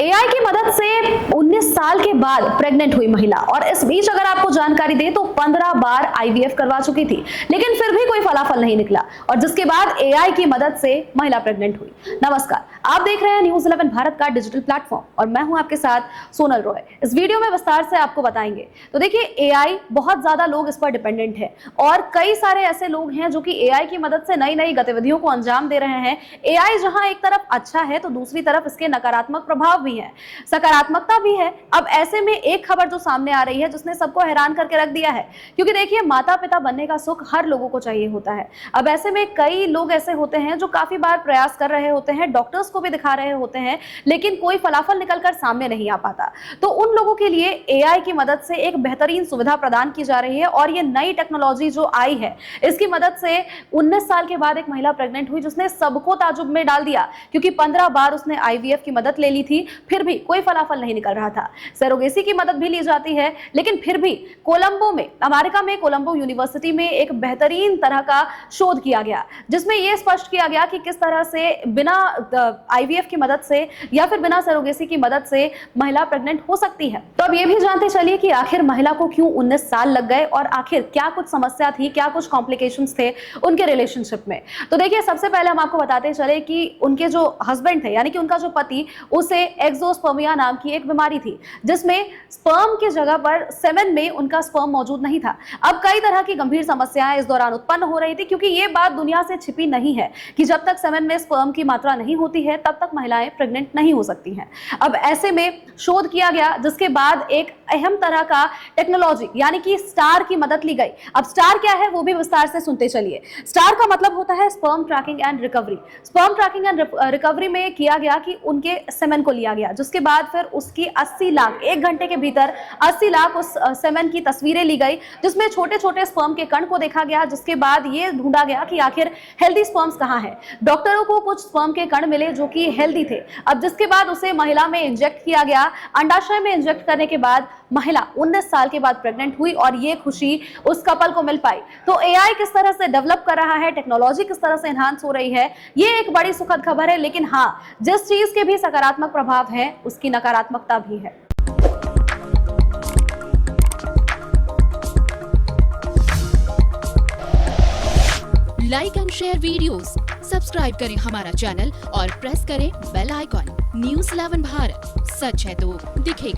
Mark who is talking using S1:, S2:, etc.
S1: AI की मदद से 19 साल के बाद प्रेग्नेंट हुई महिला, और इस बीच अगर आपको जानकारी दे तो 15 बार आईवीएफ करवा चुकी थी, लेकिन फिर भी कोई फलाफल नहीं निकला, और जिसके बाद एआई की मदद से महिला प्रेग्नेंट हुई। नमस्कार, आप देख रहे हैं न्यूज़ 11 भारत का डिजिटल प्लेटफॉर्म और मैं हूं आपके साथ सोनल रॉय। इस वीडियो में विस्तार से आपको बताएंगे। तो देखिए, एआई बहुत ज्यादा लोग इस पर डिपेंडेंट है और कई सारे ऐसे लोग हैं जो कि एआई की मदद से नई नई गतिविधियों को अंजाम दे रहे हैं। एआई जहां एक तरफ अच्छा है तो दूसरी तरफ इसके नकारात्मक प्रभाव भी है, सकारात्मकता भी है। अब ऐसे में एक खबर जो सामने आ रही है जिसने सबको हैरान करके रख दिया है, क्योंकि देखिए, माता पिता बनने का सुख हर लोगों को चाहिए होता है। अब ऐसे में कई लोग ऐसे होते हैं जो काफी बार प्रयास कर रहे होते हैं, डॉक्टर्स को भी दिखा रहे होते हैं, लेकिन कोई फलाफल निकलकर सामने नहीं आ पाता। तो उन लोगों के लिए एआई की मदद से एक बेहतरीन सुविधा प्रदान की जा रही है और ये नई टेक्नोलॉजी जो आई है, इसकी मदद से 19 साल के बाद एक महिला प्रेग्नेंट हुई जिसने सबको ताजुब में डाल दिया, क्योंकि 15 बार उसने आईवीएफ की मदद ले ली थी, फिर भी कोई फलाफल नहीं निकल रहा था। सरोगेसी की मदद भी ली जाती है, लेकिन फिर भी कोलंबो में, अमेरिका में कोलंबो यूनिवर्सिटी में एक बेहतरीन तरह का शोध किया गया, जिसमें यह स्पष्ट किया गया कि किस तरह से बिना आईवीएफ की मदद से या फिर बिना सरोगेसी की मदद से महिला प्रेग्नेंट हो सकती है। तो अब ये भी जानते चलिए कि आखिर महिला को क्यों 19 साल लग गए और आखिर क्या कुछ समस्या थी, क्या कुछ कॉम्प्लिकेशंस थे उनके रिलेशनशिप में। तो देखिए, सबसे पहले हम आपको बताते चले कि उनके जो हस्बैंड थे, यानी कि उनका जो पति, उसे एक्सोस्पर्मिया नाम की एक बीमारी थी, जिसमें स्पर्म की जगह पर सेमेन में उनका स्पर्म मौजूद नहीं था। अब कई तरह की गंभीर समस्याएं इस दौरान उत्पन्न हो रही थी, क्योंकि ये बात दुनिया से छिपी नहीं है कि जब तक सेमेन में स्पर्म की मात्रा नहीं होती है तब तक महिलाएं प्रेग्नेंट नहीं हो सकती हैं। अब ऐसे में शोध किया गया, जिसके बाद एक अहम तरह का टेक्नोलॉजी यानी कि स्टार की मदद ली गई। अब स्टार क्या है वो भी विस्तार से सुनते चलिए। स्टार का मतलब होता है sperm tracking and recovery. Sperm tracking and recovery में किया गया कि उनके सेमेन को लिया गया, जिसके बाद फिर उसकी 80 लाख, 1 घंटे के भीतर 80 लाख उस सेमेन की तस्वीरें ली गई, जिसमें छोटे छोटे स्पर्म के कण को देखा गया, जिसके बाद ये ढूंढा गया कि आखिर हेल्दी स्पर्म्स कहाँ हैं। डॉक्टरों को कुछ स्पर्म के कण मिले जो कि हेल्दी थे। अब जिसके बाद उसे महिला में इंजेक्ट किया गया। अंडाशय में इंजेक्ट करने के बाद महिला 19 साल के बाद प्रेग्नेंट हुई और ये खुशी उस कपल को मिल पाई। तो एआई किस तरह से डेवलप कर रहा है, टेक्नोलॉजी किस तरह से एनहांस हो रही है, ये एक बड़ी सुखद खबर है। लेकिन हाँ, जिस चीज के भी सकारात्मक प्रभाव है उसकी नकारात्मकता भी है।
S2: Like and share videos, subscribe करें हमारा चैनल और प्रेस करें बेल आइकॉन। न्यूज़ 11 भारत, सच है तो दिखेगा।